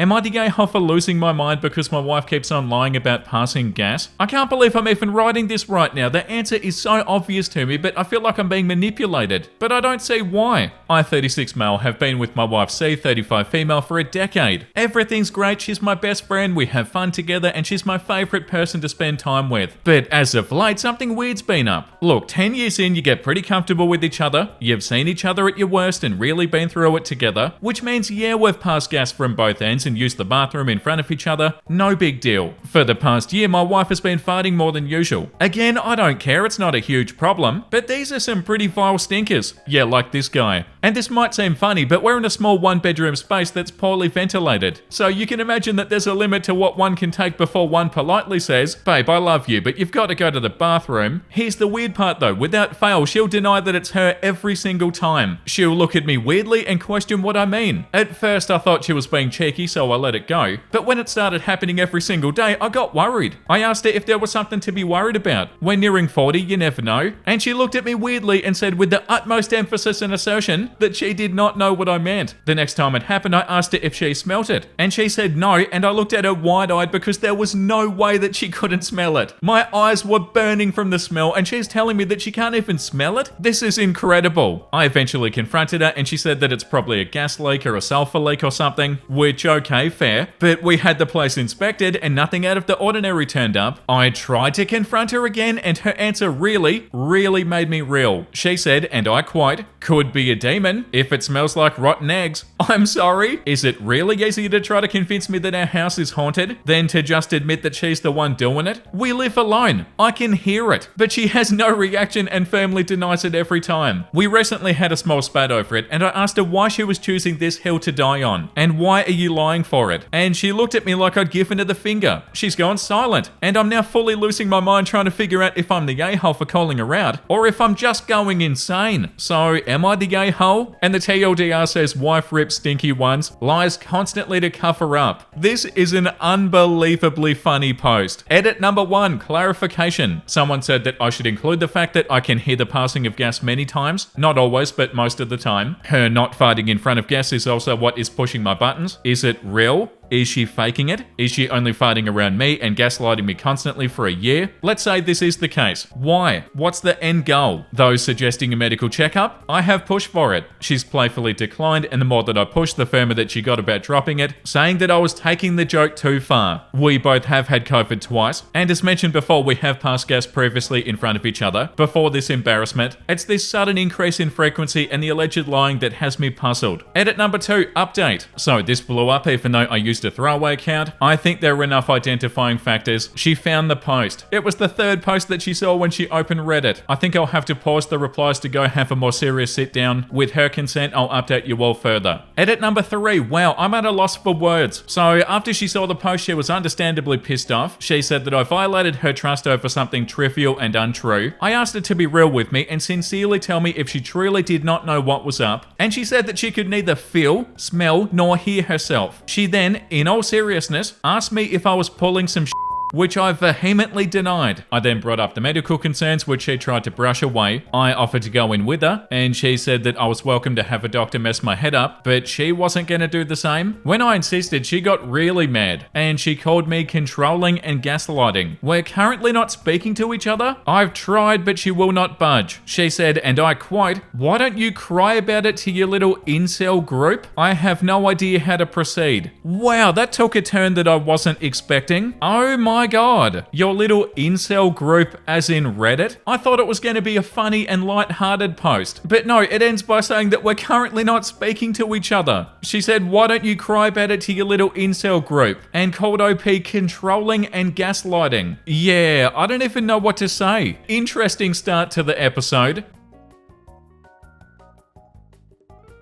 Am I the gay hoe for losing my mind because my wife keeps on lying about passing gas? I can't believe I'm even writing this right now. The answer is so obvious to me, but I feel like I'm being manipulated. But I don't see why. I, 36 male, have been with my wife C, 35 female, for a decade. Everything's great, she's my best friend, we have fun together, and she's my favourite person to spend time with. But as of late, something weird's been up. Look, 10 years in, you get pretty comfortable with each other, you've seen each other at your worst and really been through it together, which means, yeah, we've passed gas from both ends and used the bathroom in front of each other, no big deal. For the past year, my wife has been farting more than usual. Again, I don't care, it's not a huge problem, but these are some pretty vile stinkers. Yeah, like this guy. And this might seem funny, but we're in a small one-bedroom space that's poorly ventilated. So you can imagine that there's a limit to what one can take before one politely says, "Babe, I love you, but you've got to go to the bathroom." Here's the weird part though, without fail, she'll deny that it's her every single time. She'll look at me weirdly and question what I mean. At first I thought she was being cheeky, so I let it go. But when it started happening every single day, I got worried. I asked her if there was something to be worried about. We're nearing 40, you never know. And she looked at me weirdly and said with the utmost emphasis and assertion that she did not know what I meant. The next time it happened, I asked her if she smelt it. And she said no, and I looked at her wide-eyed because there was no way that she couldn't smell it. My eyes were burning from the smell, and she's telling me that she can't even smell it? This is incredible. I eventually confronted her, and she said that it's probably a gas leak or a sulfur leak or something, which, okay, fair. But we had the place inspected, and nothing out of the ordinary turned up. I tried to confront her again, and her answer really made me reel. She said, and I quote, "Could be a demon if it smells like rotten eggs." I'm sorry? Is it really easier to try to convince me that our house is haunted than to just admit that she's the one doing it? We live alone. I can hear it. But she has no reaction and firmly denies it every time. We recently had a small spat over it, and I asked her why she was choosing this hill to die on. And why are you lying for it? And she looked at me like I'd given her the finger. She's gone silent. And I'm now fully losing my mind trying to figure out if I'm the a-hole for calling her out, or if I'm just going insane. So, am I the a-hole? And the TLDR says wife rips stinky ones, lies constantly to cover up. This is an unbelievably funny post. Edit number 1, clarification. Someone said that I should include the fact that I can hear the passing of gas many times. Not always, but most of the time. Her not farting in front of gas is also what is pushing my buttons. Is it real? Is she faking it? Is she only farting around me and gaslighting me constantly for a year? Let's say this is the case. Why? What's the end goal? Those suggesting a medical checkup? I have pushed for it. She's playfully declined, and the more that I pushed, the firmer that she got about dropping it, saying that I was taking the joke too far. We both have had COVID twice, and as mentioned before, we have passed gas previously in front of each other. Before this embarrassment, it's this sudden increase in frequency and the alleged lying that has me puzzled. Edit number 2, update. So this blew up even though I used a throwaway account. I think there were enough identifying factors. She found the post. It was the third post that she saw when she opened Reddit. I think I'll have to pause the replies to go have a more serious sit down. With her consent, I'll update you all further. Edit number 3. Wow, I'm at a loss for words. So after she saw the post, she was understandably pissed off. She said that I violated her trust over something trivial and untrue. I asked her to be real with me and sincerely tell me if she truly did not know what was up. And she said that she could neither feel, smell, nor hear herself. She then, in all seriousness, asked me if I was pulling some shit, which I vehemently denied. I then brought up the medical concerns, which she tried to brush away. I offered to go in with her, and she said that I was welcome to have a doctor mess my head up, but she wasn't going to do the same. When I insisted, she got really mad, and she called me controlling and gaslighting. We're currently not speaking to each other. I've tried, but she will not budge. She said, and I quote, "Why don't you cry about it to your little incel group? I have no idea how to proceed." Wow, that took a turn that I wasn't expecting. Oh my god, your little incel group as in Reddit? I thought it was going to be a funny and light-hearted post, but no, it ends by saying that we're currently not speaking to each other. She said, "Why don't you cry about it to your little incel group?" and called OP controlling and gaslighting. Yeah, I don't even know what to say. Interesting start to the episode.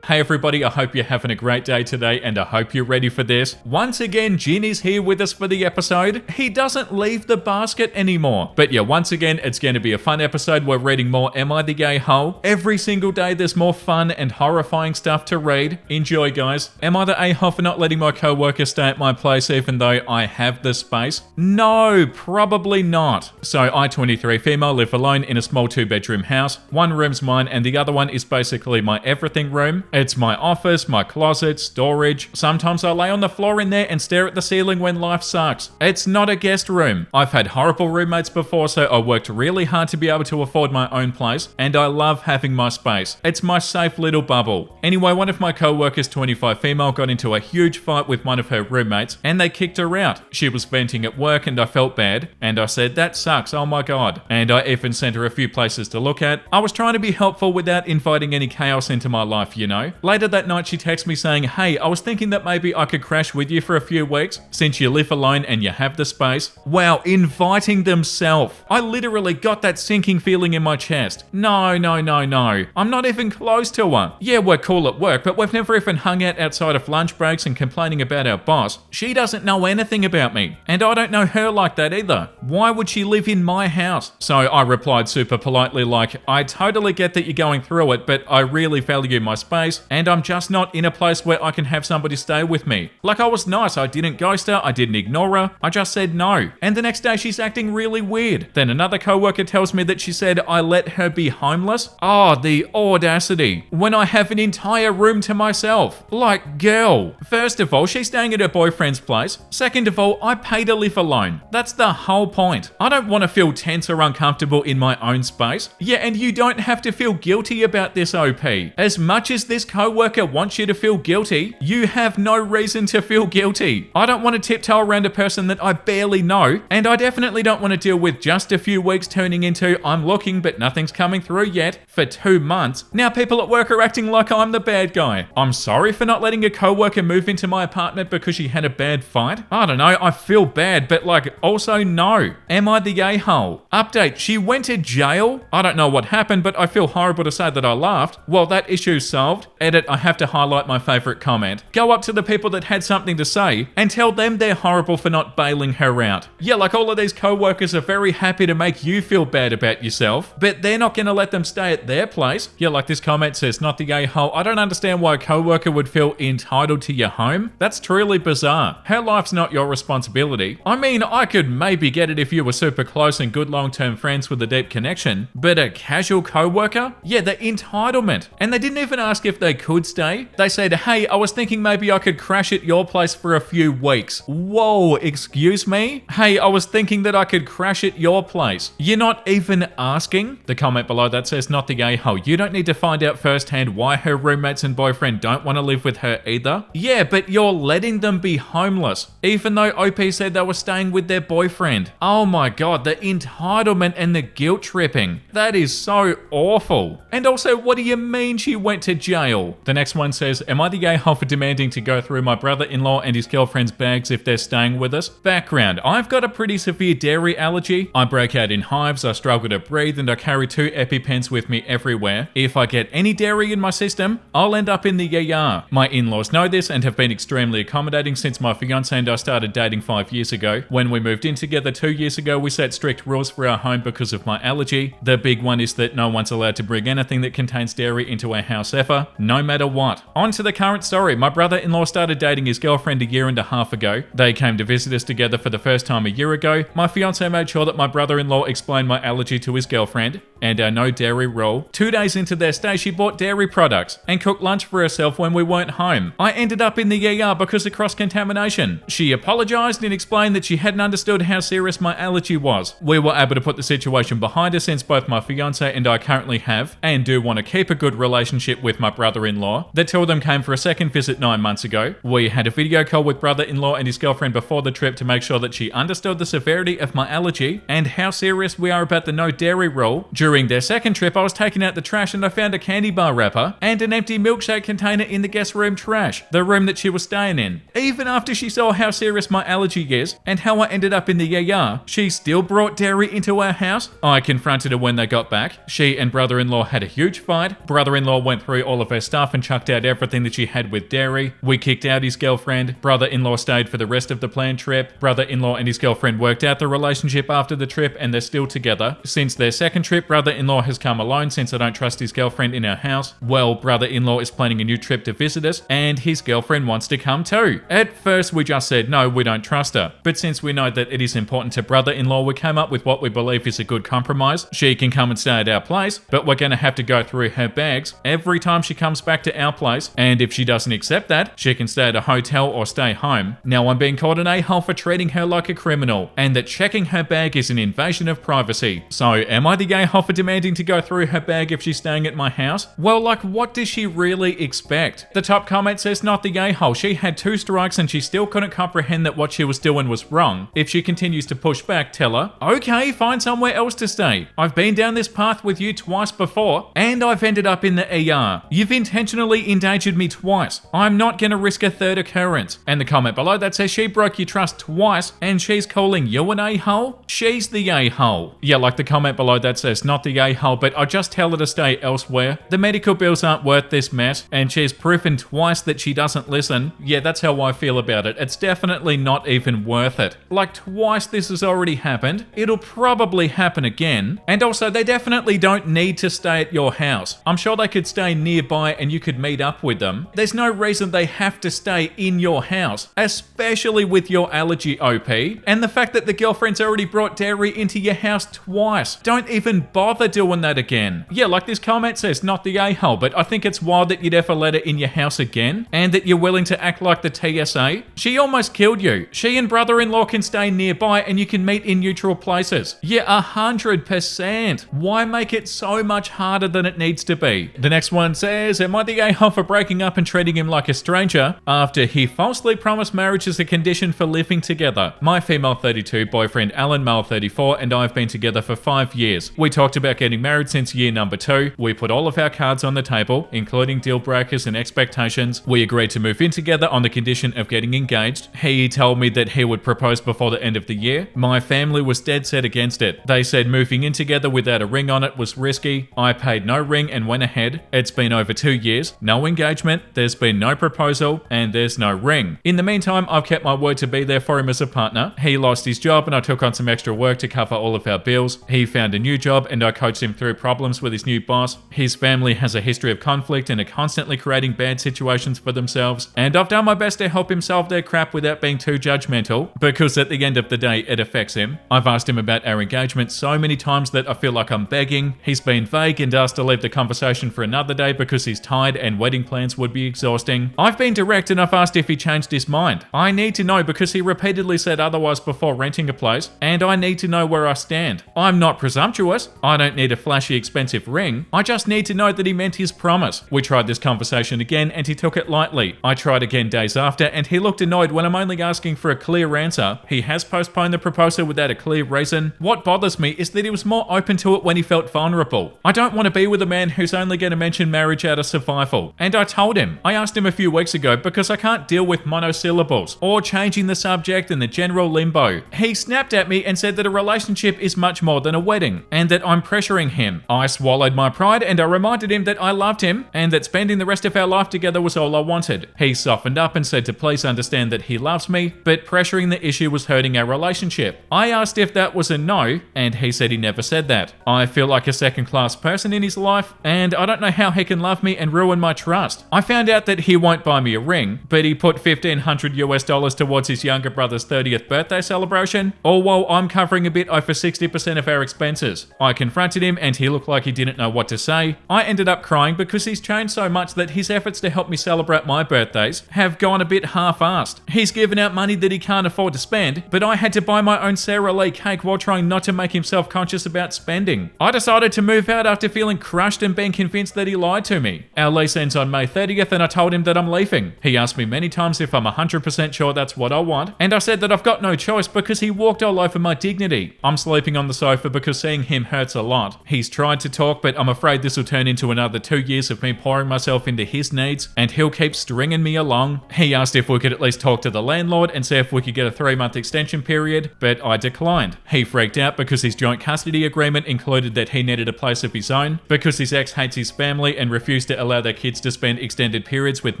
Hey everybody, I hope you're having a great day today and I hope you're ready for this. Once again, Jin is here with us for the episode. He doesn't leave the basket anymore. But yeah, once again, it's going to be a fun episode. We're reading more Am I the Gay Hoe? Every single day there's more fun and horrifying stuff to read. Enjoy guys. Am I the a-hole for not letting my co-worker stay at my place even though I have the space? No, probably not. So I, 23 female, live alone in a small 2-bedroom house. One room's mine and the other one is basically my everything room. It's my office, my closet, storage. Sometimes I lay on the floor in there and stare at the ceiling when life sucks. It's not a guest room. I've had horrible roommates before, so I worked really hard to be able to afford my own place, and I love having my space. It's my safe little bubble. Anyway, one of my co-workers, 25 female, got into a huge fight with one of her roommates, and they kicked her out. She was venting at work, and I felt bad, and I said, that sucks, oh my god. And I even sent her a few places to look at. I was trying to be helpful without inviting any chaos into my life, you know. Later that night, she texted me saying, hey, I was thinking that maybe I could crash with you for a few weeks, since you live alone and you have the space. Wow, inviting themselves. I literally got that sinking feeling in my chest. No. I'm not even close to her. Yeah, we're cool at work, but we've never even hung out outside of lunch breaks and complaining about our boss. She doesn't know anything about me, and I don't know her like that either. Why would she live in my house? So I replied super politely like, I totally get that you're going through it, but I really value my space, and I'm just not in a place where I can have somebody stay with me. Like, I was nice, I didn't ghost her, I didn't ignore her, I just said no. And the next day she's acting really weird. Then another coworker tells me that she said I let her be homeless. Oh, the audacity. When I have an entire room to myself. Like, girl. First of all, she's staying at her boyfriend's place. Second of all, I pay to live alone. That's the whole point. I don't want to feel tense or uncomfortable in my own space. Yeah, and you don't have to feel guilty about this, OP. As much as this coworker wants you to feel guilty, you have no reason to feel guilty. I don't want to tiptoe around a person that I barely know, and I definitely don't want to deal with just a few weeks turning into I'm looking but nothing's coming through yet for 2 months. Now people at work are acting like I'm the bad guy. I'm sorry for not letting a coworker move into my apartment because she had a bad fight. I don't know, I feel bad, but like also no. Am I the a-hole? Update, she went to jail? I don't know what happened, but I feel horrible to say that I laughed. Well, that issue's solved. Edit, I have to highlight my favorite comment. Go up to the people that had something to say and tell them they're horrible for not bailing her out. Yeah, like all of these co-workers are very happy to make you feel bad about yourself, but they're not going to let them stay at their place. Yeah, like this comment says, not the a-hole. I don't understand why a co-worker would feel entitled to your home. That's truly bizarre. Her life's not your responsibility. I mean, I could maybe get it if you were super close and good long-term friends with a deep connection, but a casual co-worker? Yeah, the entitlement. And they didn't even ask if they could stay. They said, hey, I was thinking maybe I could crash at your place for a few weeks. Whoa, excuse me? Hey, I was thinking that I could crash at your place. You're not even asking? The comment below that says, not the a-hole. You don't need to find out firsthand why her roommates and boyfriend don't want to live with her either. Yeah, but you're letting them be homeless, even though OP said they were staying with their boyfriend. Oh my god, the entitlement and the guilt tripping. That is so awful. And also, what do you mean she went to jail? The next one says, am I the a-hole for demanding to go through my brother-in-law and his girlfriend's bags if they're staying with us? Background, I've got a pretty severe dairy allergy. I break out in hives, I struggle to breathe, and I carry 2 EpiPens with me everywhere. If I get any dairy in my system, I'll end up in the ER. My in-laws know this and have been extremely accommodating since my fiance and I started dating 5 years ago. When we moved in together 2 years ago, we set strict rules for our home because of my allergy. The big one is that no one's allowed to bring anything that contains dairy into our house ever, no matter what. On to the current story. My brother-in-law started dating his girlfriend a year and a half ago. They came to visit us together for the first time a year ago. My fiance made sure that my brother-in-law explained my allergy to his girlfriend and our no dairy rule. 2 days into their stay, she bought dairy products and cooked lunch for herself when we weren't home. I ended up in the ER because of cross-contamination. She apologized and explained that she hadn't understood how serious my allergy was. We were able to put the situation behind us since both my fiance and I currently have and do want to keep a good relationship with my brother-in-law. The two of them came for a second visit 9 months ago. We had a video call with brother-in-law and his girlfriend before the trip to make sure that she understood the severity of my allergy and how serious we are about the no dairy rule. During their second trip, I was taking out the trash and I found a candy bar wrapper and an empty milkshake container in the guest room trash, the room that she was staying in. Even after she saw how serious my allergy is and how I ended up in the ER, she still brought dairy into our house. I confronted her when they got back. She and brother-in-law had a huge fight. Brother-in-law went through all of her stuff and chucked out everything that she had with dairy. We kicked out his girlfriend. Brother-in-law stayed for the rest of the planned trip. Brother-in-law and his girlfriend worked out the relationship after the trip and they're still together. Since their second trip, brother brother-in-law has come alone since I don't trust his girlfriend in our house. Well, brother-in-law is planning a new trip to visit us, and his girlfriend wants to come too. At first, we just said no, we don't trust her. But since we know that it is important to brother-in-law, we came up with what we believe is a good compromise. She can come and stay at our place, but we're going to have to go through her bags every time she comes back to our place, and if she doesn't accept that, she can stay at a hotel or stay home. Now I'm being called an a-hole for treating her like a criminal, and that checking her bag is an invasion of privacy. So am I the a-hole for demanding to go through her bag if she's staying at my house? Well, like, what does she really expect? The top comment says not the a-hole. She had 2 strikes and she still couldn't comprehend that what she was doing was wrong. If she continues to push back, tell her, okay, find somewhere else to stay. I've been down this path with you twice before, and I've ended up in the ER. You've intentionally endangered me twice. I'm not gonna risk a 3rd occurrence. And the comment below that says she broke your trust twice and she's calling you an a-hole? She's the a-hole. Yeah, like the comment below that says not the a-hole, but I just tell her to stay elsewhere. The medical bills aren't worth this mess, and she's proven twice that she doesn't listen. Yeah, that's how I feel about it. It's definitely not even worth it. Like, twice this has already happened. It'll probably happen again. And also, they definitely don't need to stay at your house. I'm sure they could stay nearby and you could meet up with them. There's no reason they have to stay in your house, especially with your allergy OP, and the fact that the girlfriend's already brought dairy into your house twice. Don't even bother doing that again. Yeah, like this comment says, not the a-hole, but I think it's wild that you'd ever let her in your house again, and that you're willing to act like the TSA. She almost killed you. She and brother-in-law can stay nearby and you can meet in neutral places. Yeah, 100%. Why make it so much harder than it needs to be? The next one says, am I the a-hole for breaking up and treating him like a stranger after he falsely promised marriage as a condition for living together? My female 32 boyfriend Alan, male 34, and I have been together for 5 years. We talked about getting married since year number 2. We put all of our cards on the table, including deal breakers and expectations. We agreed to move in together on the condition of getting engaged. He told me that he would propose before the end of the year. My family was dead set against it. They said moving in together without a ring on it was risky. I paid no ring and went ahead. It's been over 2 years, no engagement, there's been no proposal, and there's no ring. In the meantime, I've kept my word to be there for him as a partner. He lost his job and I took on some extra work to cover all of our bills. He found a new job and I coached him through problems with his new boss. His family has a history of conflict and are constantly creating bad situations for themselves, and I've done my best to help him solve their crap without being too judgmental, because at the end of the day, it affects him. I've asked him about our engagement so many times that I feel like I'm begging. He's been vague and asked to leave the conversation for another day because he's tired and wedding plans would be exhausting. I've been direct and I've asked if he changed his mind. I need to know because he repeatedly said otherwise before renting a place, and I need to know where I stand. I'm not presumptuous. I don't need a flashy expensive ring. I just need to know that he meant his promise. We tried this conversation again and he took it lightly. I tried again days after and he looked annoyed when I'm only asking for a clear answer. He has postponed the proposal without a clear reason. What bothers me is that he was more open to it when he felt vulnerable. I don't want to be with a man who's only going to mention marriage out of survival. And I told him. I asked him a few weeks ago because I can't deal with monosyllables or changing the subject and the general limbo. He snapped at me and said that a relationship is much more than a wedding and that I'm pressuring him. I swallowed my pride and I reminded him that I loved him and that spending the rest of our life together was all I wanted. He softened up and said to please understand that he loves me, but pressuring the issue was hurting our relationship. I asked if that was a no, and he said he never said that. I feel like a second-class person in his life, and I don't know how he can love me and ruin my trust. I found out that he won't buy me a ring, but he put $1,500 towards his younger brother's 30th birthday celebration, all while I'm covering a bit over 60% of our expenses. I confronted him and he looked like he didn't know what to say. I ended up crying because he's changed so much that his efforts to help me celebrate my birthdays have gone a bit half-assed. He's given out money that he can't afford to spend, but I had to buy my own Sara Lee cake while trying not to make him self-conscious about spending. I decided to move out after feeling crushed and being convinced that he lied to me. Our lease ends on May 30th and I told him that I'm leaving. He asked me many times if I'm 100% sure that's what I want, and I said that I've got no choice because he walked all over my dignity. I'm sleeping on the sofa because seeing him hurts a lot. He's tried to talk, but I'm afraid this will turn into another 2 years of me pouring myself into his needs, and he'll keep stringing me along. He asked if we could at least talk to the landlord and see if we could get a 3-month extension period, but I declined. He freaked out because his joint custody agreement included that he needed a place of his own, because his ex hates his family and refused to allow their kids to spend extended periods with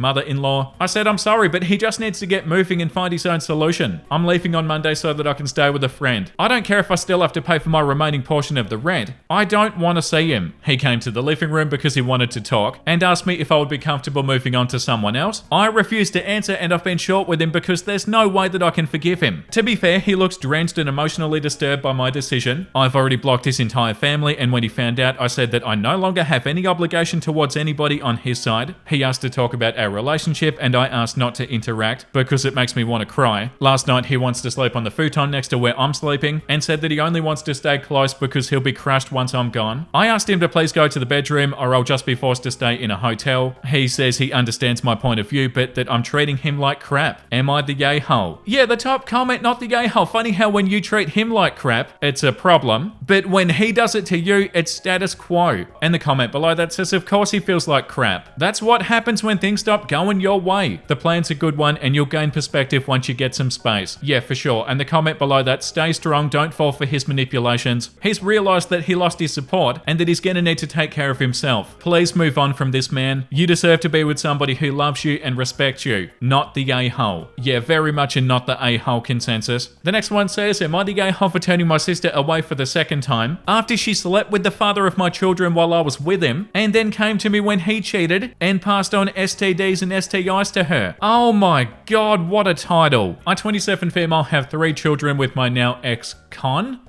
mother-in-law. I said I'm sorry, but he just needs to get moving and find his own solution. I'm leaving on Monday so that I can stay with a friend. I don't care if I still have to pay for my remaining portion of the rent, dad. I don't want to see him. He came to the living room because he wanted to talk and asked me if I would be comfortable moving on to someone else. I refused to answer and I've been short with him because there's no way that I can forgive him. To be fair, he looks drenched and emotionally disturbed by my decision. I've already blocked his entire family, and when he found out, I said that I no longer have any obligation towards anybody on his side. He asked to talk about our relationship and I asked not to interact because it makes me want to cry. Last night he wants to sleep on the futon next to where I'm sleeping and said that he only wants to stay close because he'll be crushed once I'm gone. I asked him to please go to the bedroom or I'll just be forced to stay in a hotel. He says he understands my point of view but that I'm treating him like crap. Am I the a-hole? Yeah, the top comment, not the a-hole. Funny how when you treat him like crap, it's a problem, but when he does it to you, it's status quo. And the comment below that says, of course he feels like crap. That's what happens when things stop going your way. The plan's a good one and you'll gain perspective once you get some space. Yeah, for sure. And the comment below that, stay strong, don't fall for his manipulations. He's realized that he lost his support and that he's gonna need to take care of himself. Please move on from this man. You deserve to be with somebody who loves you and respects you, not the a-hole. Yeah, very much a not the a-hole consensus. The next one says, am I the a-hole for turning my sister away for the second time after she slept with the father of my children while I was with him and then came to me when he cheated and passed on STDs and STIs to her? Oh my god, what a title. I, 27 female, have 3 children with my now ex-con,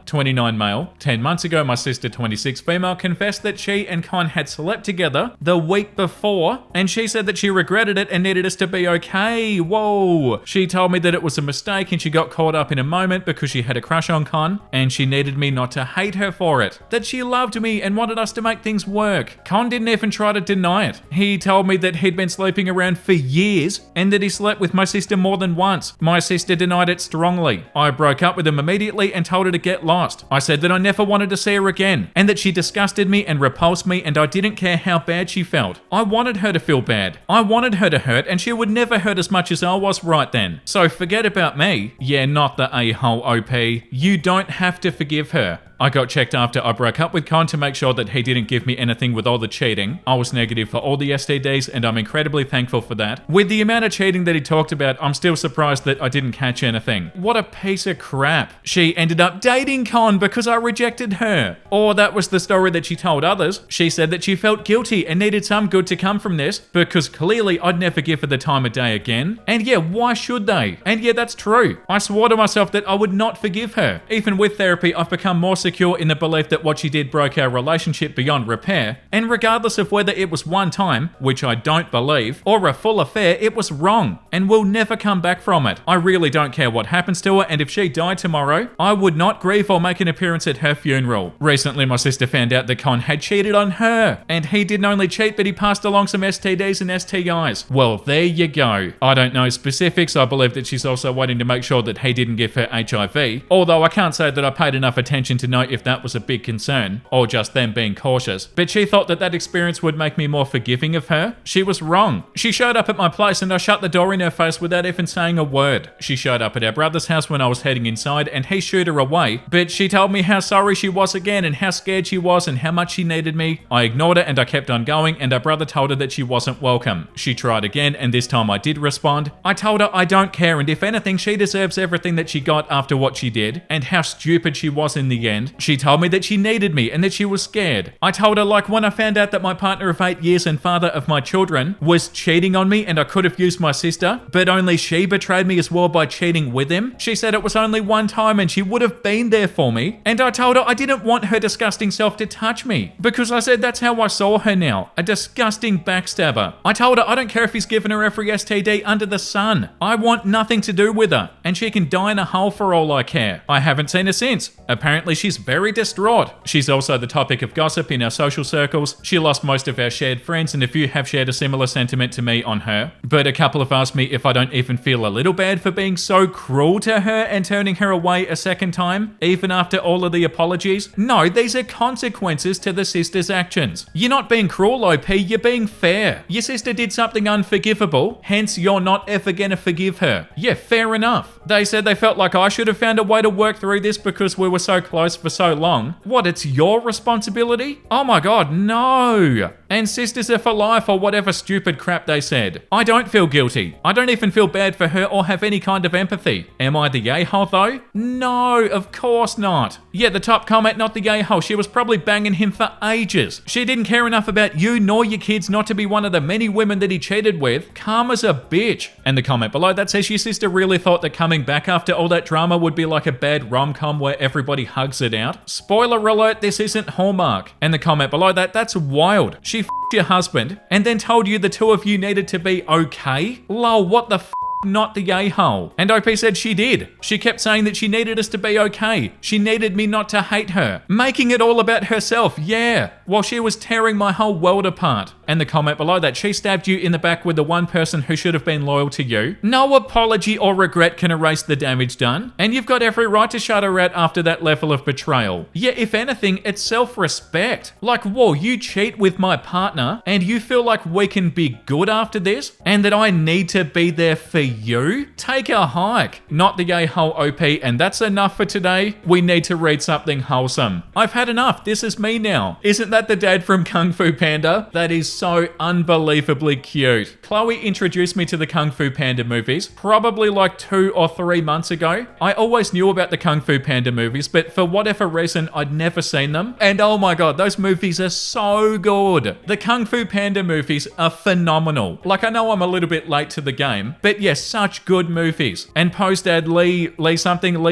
29 male. 10 months ago, my sister, 26 female, confessed that she and Con had slept together the week before and she said that she regretted it and needed us to be okay. Whoa. She told me that it was a mistake and she got caught up in a moment because she had a crush on Con and she needed me not to hate her for it. That she loved me and wanted us to make things work. Con didn't even try to deny it. He told me that he'd been sleeping around for years and that he slept with my sister more than once. My sister denied it strongly. I broke up with him immediately and told her to get lost. I said that I never wanted to see her again and that she disgusted me and repulsed me and I didn't care how bad she felt. I wanted her to feel bad. I wanted her to hurt and she would never hurt as much as I was right then. So forget about me. Yeah, not the a-hole OP. You don't have to forgive her. I got checked after I broke up with Con to make sure that he didn't give me anything with all the cheating. I was negative for all the STDs and I'm incredibly thankful for that. With the amount of cheating that he talked about, I'm still surprised that I didn't catch anything. What a piece of crap. She ended up dating Con because I rejected her. Or that was the story that she told others. She said that she felt guilty and needed some good to come from this because clearly I'd never give her the time of day again. And yeah, why should they? And yeah, that's true. I swore to myself that I would not forgive her. Even with therapy, I've become more secure in the belief that what she did broke our relationship beyond repair, and regardless of whether it was one time, which I don't believe, or a full affair, it was wrong, and we'll never come back from it. I really don't care what happens to her, and if she died tomorrow, I would not grieve or make an appearance at her funeral. Recently, my sister found out that Con had cheated on her, and he didn't only cheat, but he passed along some STDs and STIs. Well, there you go. I don't know specifics. I believe that she's also waiting to make sure that he didn't give her HIV, although I can't say that I paid enough attention to know if that was a big concern, or just them being cautious. But she thought that that experience would make me more forgiving of her. She was wrong. She showed up at my place and I shut the door in her face without even saying a word. She showed up at our brother's house when I was heading inside and he shooed her away, but she told me how sorry she was again and how scared she was and how much she needed me. I ignored her and I kept on going, and our brother told her that she wasn't welcome. She tried again and this time I did respond. I told her I don't care, and if anything, she deserves everything that she got after what she did and how stupid she was in the end. She told me that she needed me and that she was scared. I told her, like, when I found out that my partner of 8 years and father of my children was cheating on me and I could have used my sister, but only she betrayed me as well by cheating with him. She said it was only one time and she would have been there for me. And I told her I didn't want her disgusting self to touch me because I said that's how I saw her now, a disgusting backstabber. I told her I don't care if he's given her every STD under the sun. I want nothing to do with her and she can die in a hole for all I care. I haven't seen her since. Apparently she's very distraught. She's also the topic of gossip in our social circles. She lost most of our shared friends and a few have shared a similar sentiment to me on her. But a couple have asked me if I don't even feel a little bad for being so cruel to her and turning her away a second time, even after all of the apologies. No, these are consequences to the sister's actions. You're not being cruel, OP, you're being fair. Your sister did something unforgivable, hence you're not ever gonna forgive her. Yeah, fair enough. They said they felt like I should have found a way to work through this because we were so close for so long, what, it's your responsibility? Oh my god, no! And sisters are for life or whatever stupid crap they said. I don't feel guilty. I don't even feel bad for her or have any kind of empathy. Am I the a-hole though? No, of course not. Yeah, the top comment, not the a-hole. She was probably banging him for ages. She didn't care enough about you nor your kids not to be one of the many women that he cheated with. Karma's a bitch. And the comment below that says your sister really thought that coming back after all that drama would be like a bad rom-com where everybody hugs it out. Spoiler alert, this isn't Hallmark. And the comment below that, that's wild. She f***ed your husband and then told you the two of you needed to be okay? Lol, what the f***? Not the a-hole. And OP said she did. She kept saying that she needed us to be okay. She needed me not to hate her. Making it all about herself, yeah. While she was tearing my whole world apart. And the comment below that, she stabbed you in the back with the one person who should have been loyal to you. No apology or regret can erase the damage done. And you've got every right to shut her out after that level of betrayal. Yeah, if anything, it's self-respect. Like, whoa, you cheat with my partner and you feel like we can be good after this? And that I need to be there for you? Take a hike. Not the a-hole OP, and that's enough for today. We need to read something wholesome. I've had enough. This is me now. Isn't that the dad from Kung Fu Panda? That is so unbelievably cute. Chloe introduced me to the Kung Fu Panda movies probably like 2 or 3 months ago. I always knew about the Kung Fu Panda movies, but for whatever reason, I'd never seen them. And oh my god, those movies are so good. The Kung Fu Panda movies are phenomenal. Like, I know I'm a little bit late to the game, but yes, such good movies. And post dad Lee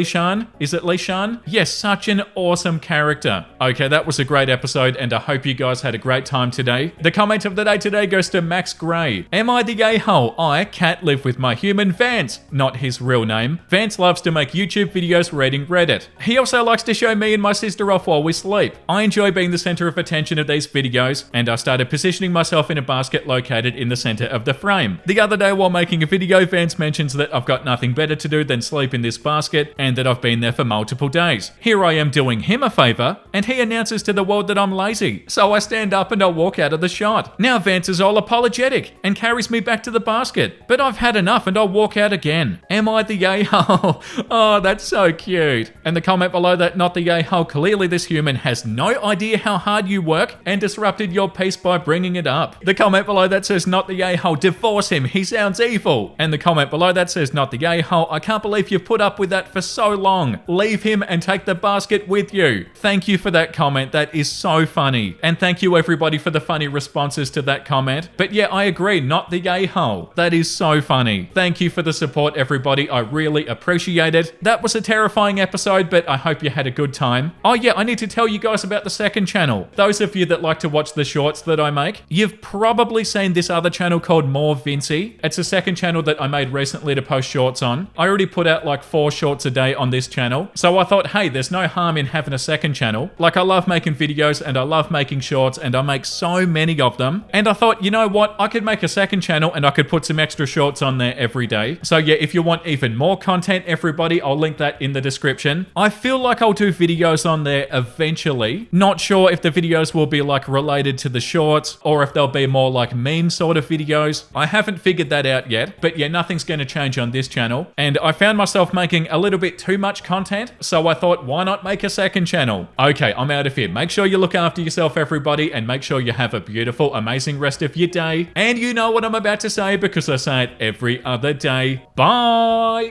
Shan? Is it Lee Shan? Yes, such an awesome character. Okay, that was a great episode, and I hope you guys had a great time today. The comment of the day today goes to Max Gray. Am I the a-hole? I can't live with my human Vance. Not his real name. Vance loves to make YouTube videos reading Reddit. He also likes to show me and my sister off while we sleep. I enjoy being the center of attention of these videos, and I started positioning myself in a basket located in the center of the frame. The other day while making a video, Vance mentions that I've got nothing better to do than sleep in this basket and that I've been there for multiple days. Here I am doing him a favor, and he announces to the world that I'm lazy. So I stand up and I walk out of the shot. Now Vance is all apologetic and carries me back to the basket. But I've had enough and I'll walk out again. Am I the a-hole? Oh, that's so cute. And the comment below that, not the a-hole. Clearly this human has no idea how hard you work and disrupted your peace by bringing it up. The comment below that says, not the a-hole. Divorce him. He sounds evil. And the comment below that says, not the a-hole. I can't believe you've put up with that for so long. Leave him and take the basket with you. Thank you for that comment. That is so funny. And thank you everybody for the funny responses to that comment. But yeah, I agree, not the a-hole. That is so funny. Thank you for the support, everybody. I really appreciate it. That was a terrifying episode, but I hope you had a good time. Oh yeah, I need to tell you guys about the second channel. Those of you that like to watch the shorts that I make, you've probably seen this other channel called More Vincey. It's a second channel that I made recently to post shorts on. I already put out like 4 shorts a day on this channel. So I thought, hey, there's no harm in having a second channel. Like, I love making videos and I love making shorts and I make so many of them. And I thought, you know what? I could make a second channel and I could put some extra shorts on there every day. So yeah, if you want even more content, everybody, I'll link that in the description. I feel like I'll do videos on there eventually. Not sure if the videos will be like related to the shorts or if they'll be more like meme sort of videos. I haven't figured that out yet, but yeah, nothing's going to change on this channel. And I found myself making a little bit too much content, so I thought, why not make a second channel? Okay, I'm out of here. Make sure you look after yourself, everybody, and make sure you have a beautiful, amazing rest of your day. And you know what I'm about to say because I say it every other day. Bye!